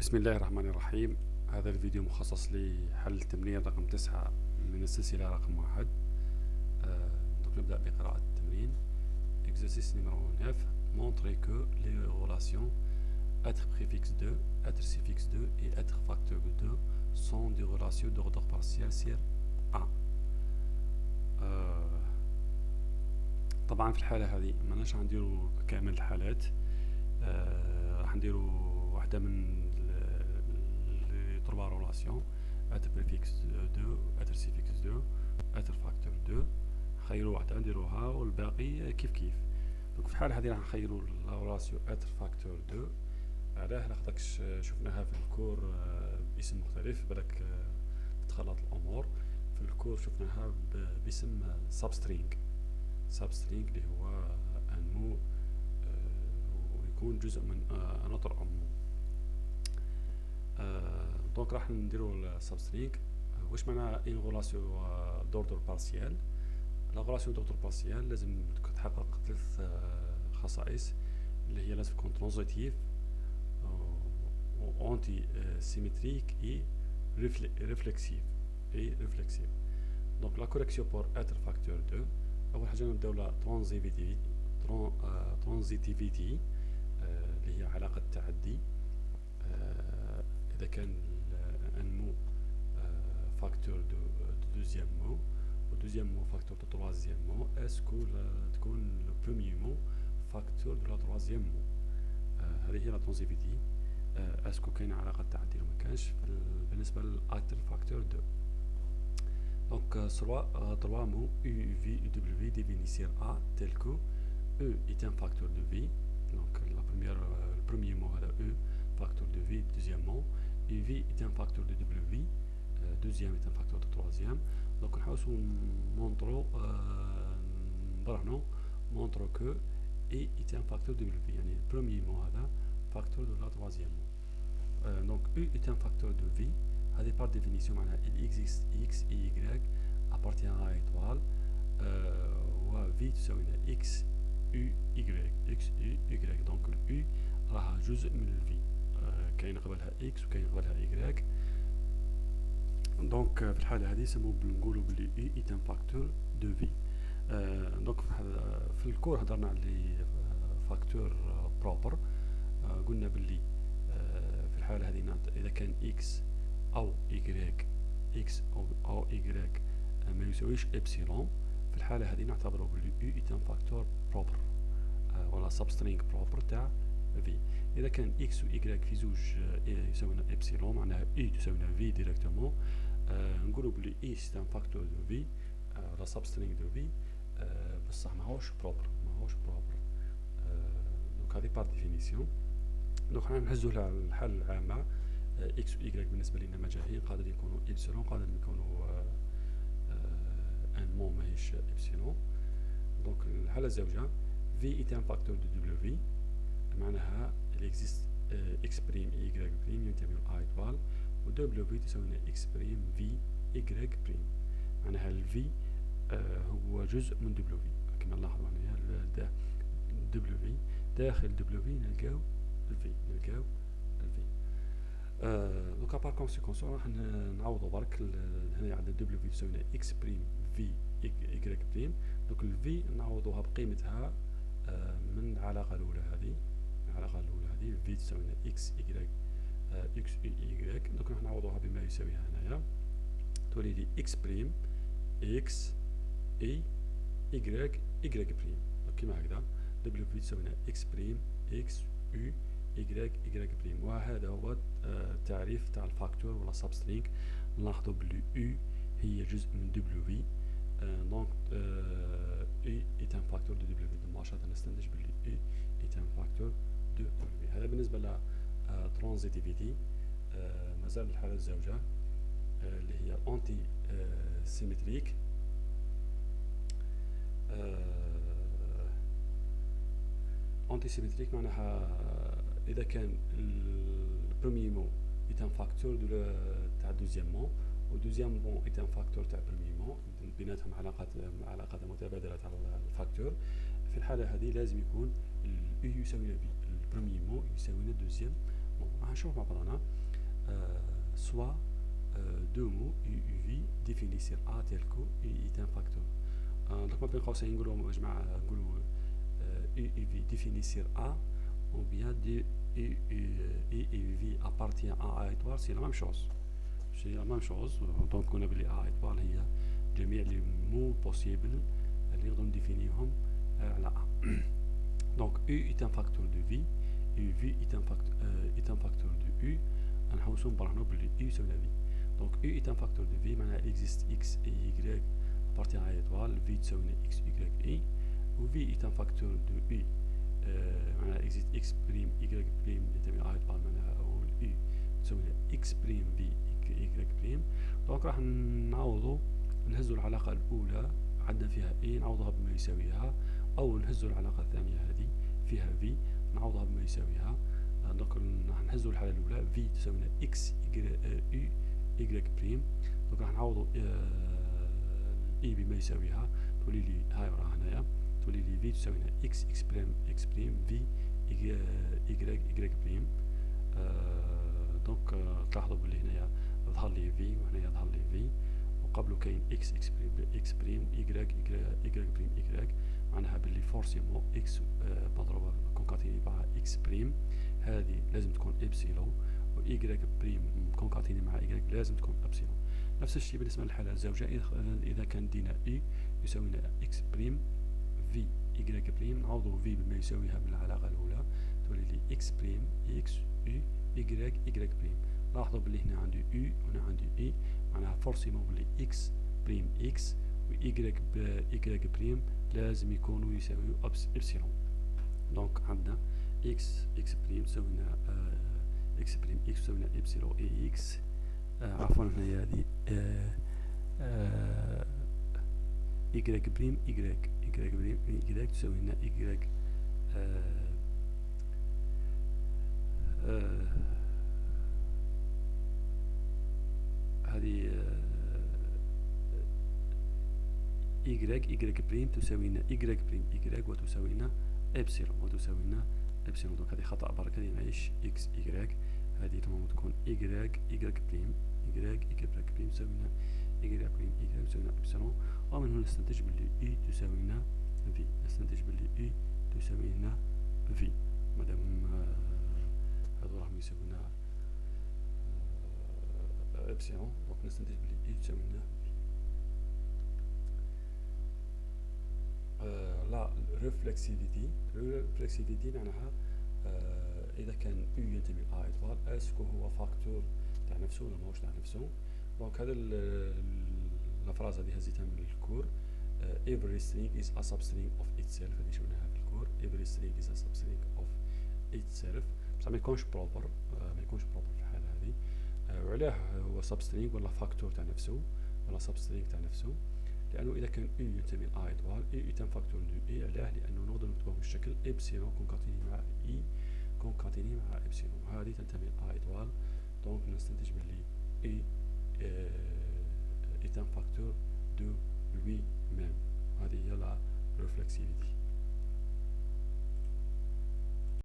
بسم الله الرحمن الرحيم. هذا الفيديو مخصص لحل التمرين رقم 9 من السلسلة رقم 1. Donc نبدأ بقراءة التمرين. Exercice numéro 9. Montrer que les relations être préfixe 2, être suffixe 2 et être facteur 2 sont des relations d'ordre partiel sur 1. طبعا في الحالة هذه ماناش غنديرو كامل الحالات. راح نديرو واحدة من trois relations être préfixe 2 être suffixe 2 être facteur 2. نخيروا واحدة نديروها والباقي كيف كيف. دونك في الحالة هذه راح نخيروا لا رولاسيون être facteur 2. علاه لخاطرش شفناها في الكور باسم مختلف بالك تتخلط الأمور. في الكور شفناها باسم substring اللي هو انمو ويكون جزء من نطر أمو. دونك راح نديرو السبسترينغ. واش معنى ان غولاسيون دوردر بارسيال؟ لا غولاسيون دوردر بارسيال لازم تحقق ثلاث خصائص اللي هي لازم تكون ترانزيتيف و انتي سيمتريك اي ريفلكسيف دونك لا كوريكسيون بور اتر فاكتور 2. اول حاجه نبداو لا ترانزيتيفيتي اللي هي علاقه التعدي. إذا كان un mot facteur de deuxième mot ou deuxième mot facteur de troisième mot, est-ce que تكون le premier mot facteur de la troisième mot؟ هذه هي la transitivity. est-ce que كاين علاقة تعدي ولا ما كانش بالنسبة للأكتر facteur 2. donc trois mots U, V et W définissent A tel que E est un facteur de V. donc le premier mot هذا E facteur de V, deuxième mot et V est un facteur de W, deuxième est un facteur de troisième. donc نحاولوا montre que E est un facteur de W, يعني le premier mot هذا facteur de la troisième mot. donc U est un facteur de V. هذه par définition معناها il existe X et Y appartient à étoile و V تساوي X U Y. donc ال U راها جزء من ال V. كاين قبلها اكس وكاين قبلها ايكغيك. دونك في الحاله هذه نقولوا بلي اي ايت ان فاكتور دو في. دونك في الكور هضرنا على فاكتور بروبر. قلنا بلي في الحاله هذه اذا كان اكس او ايكغيك او ايكغيك ما يساويش ابسيلون، في الحاله هذه نعتبره بلي اي ايت ان فاكتور بروبر ولا سبسترينغ بروبر تاع في. إذا كان إكس و إيكغيك في زوج يساوينا إبسيلون معناها إي تساوينا في ديريكتومون. نقولو بلي إي سي ان فاكتور دو في ولا سبسترينغ دو في بصح ماهوش بروبر. دونك هذه بار ديفينيسيون. دونك حنا نهزو لها الحالة العامة. إكس و إيكغيك بالنسبة لنا مجاهيل، قادر يكونوا إبسيلون قادر يكونوا ان مو ماهيش إبسيلون. دونك الحالة الزوجة في إيت ان فاكتور دو دبليو في معناها il existe x prime et y prime ينتمي ل a étoile و w تساوي x prime v y prime. معناها ال v هو جزء من w كما نلاحظوا هنا w داخل w نلقاو ال v دونك بار كونسيكونس راح نعوضوا برك. هنا عندنا w تساوي x prime v y prime. دونك ال v نعوضوها بقيمتها من العلاقة الأولى هذه. v تساوي x y. دونك راح نعوضوها بما يساويها هنايا تولي لي x بريم x y بريم. دونك كيما هكذا w تساوي x بريم x y بريم. وهذا هو التعريف تاع الفاكتور ولا سبسترينغ. نلاحظوا بلي u هي جزء من w. دونك u est un facteur de w. مباشرة نستنتج بلي u est un facteur de w. هذا بالنسبة ل ترانزيتيفيتي. مازال الحالة الزوجة اللي هي انتي سيمتريك. انتي سيمتريك معناها إذا كان البروميي مو est un facteur تاع دوزيام مو و دوزيام مو est un facteur تاع بروميي مو، بيناتهم علاقة متبادلة تاع الفاكتور. في الحالة هذه لازم يكون ال U يساوي V. البروميي مو يساوي دوزيام راح نشوف مع بعضنا soit deux mots U U V définissent A tel que U est un facteur. Donc ما بين قوسين نقولوا يا جماعة نقولوا U U V définissent A ou bien U U V appartient à A étoile, c'est la même chose. C'est la même chose. Donc on a بلي A étoile هي جميع les mots possibles اللي نقدروا نديفينيهم على A. Donc U est un facteur de V, U V est un facteur de U. نحوسو نبرهنو بلي U يساوي V. Donc U est un facteur de V, معناها existe X et Y appartient à étoile, V تساوي X Y I. و V est un facteur de U, معناها existe X prime Y prime ينتمي à étoile, معناها U تساوي X prime V Y prime. دونك راح نعوضو نهزو العلاقة الأولى عندنا فيها A نعوضها بما يساويها، أو نهزو العلاقة الثانية هذه فيها V نعوضها بما يساويها. دونك راح نهزو الحالة الأولى V تساوي X U Y بريم. دونك راح نعوضو E بما يساويها، تولي لي هاي راه هنايا تولي لي V تساوي X بريم V Y بريم. دونك تلاحظوا بلي هنايا ظهر لي V وهنايا ظهر لي V، وقبله كاين X بريم Y بريم Y، معناها بلي فورسيمون X مضروبة كونكاتيني مع X بريم هذه لازم تكون إبسيلون، و Y بريم كونكاتيني مع Y لازم تكون إبسيلون. نفس الشيء بالنسبة للحالة الزوجة، إذا كان دينا E يساوي X بريم V Y بريم نعوضو V بما يساويها من العلاقة الأولى، تولي لي X بريم X U Y بريم. لاحظوا بلي هنا عندي U وهنا عندي E، معناها فورسيمون بلي X بريم X و Y بريم لازم يكونوا يساويو إبسيلون. دونك عندنا X بريم تساوينا X بريم X تساوينا إبسيلون إي X، عفوا هنايا هادي Y بريم Y بريم Y تساوينا Y هذه Y بريم تساوينا Y بريم Y وتساوينا إبسيلون دونك هذه خطأ برك، هذه معيش X Y، هذه تمام تكون Y بريم بريم تساوينا Y بريم Y تساوينا إبسيلون. ومن هنا نستنتج بلي E تساوينا V، تساوينا V مادام هذو راهم يساوينا إبسيلون، دونك نستنتج بلي E تساوينا V. لا ريفلكسيفيتي معناها إذا كان U ينتمي لA إطوال اسكو هو فاكتور تاع نفسه ولا ماهوش تاع نفسه. دونك هذا الفراز هذه هزيتها من الكور، every string is a substring of itself، هذه شفناها في الكور every string is a substring of itself، بصح ما يكونش بروبر في الحالة هذه. وعلاه هو substring ولا فاكتور تاع نفسه ولا substring تاع نفسه؟ لأنه إذا كان U ينتمي لA إطوال E est un facteur de E، علاه لأنه نقدر نكتبه بالشكل إبسيلون كونكاتيني مع E كونكاتيني مع إبسيلون، هذه تنتمي لA إطوال. دونك نستنتج بلي E est un facteur de lui-même. هذه هي لا ريفلكسيفيتي.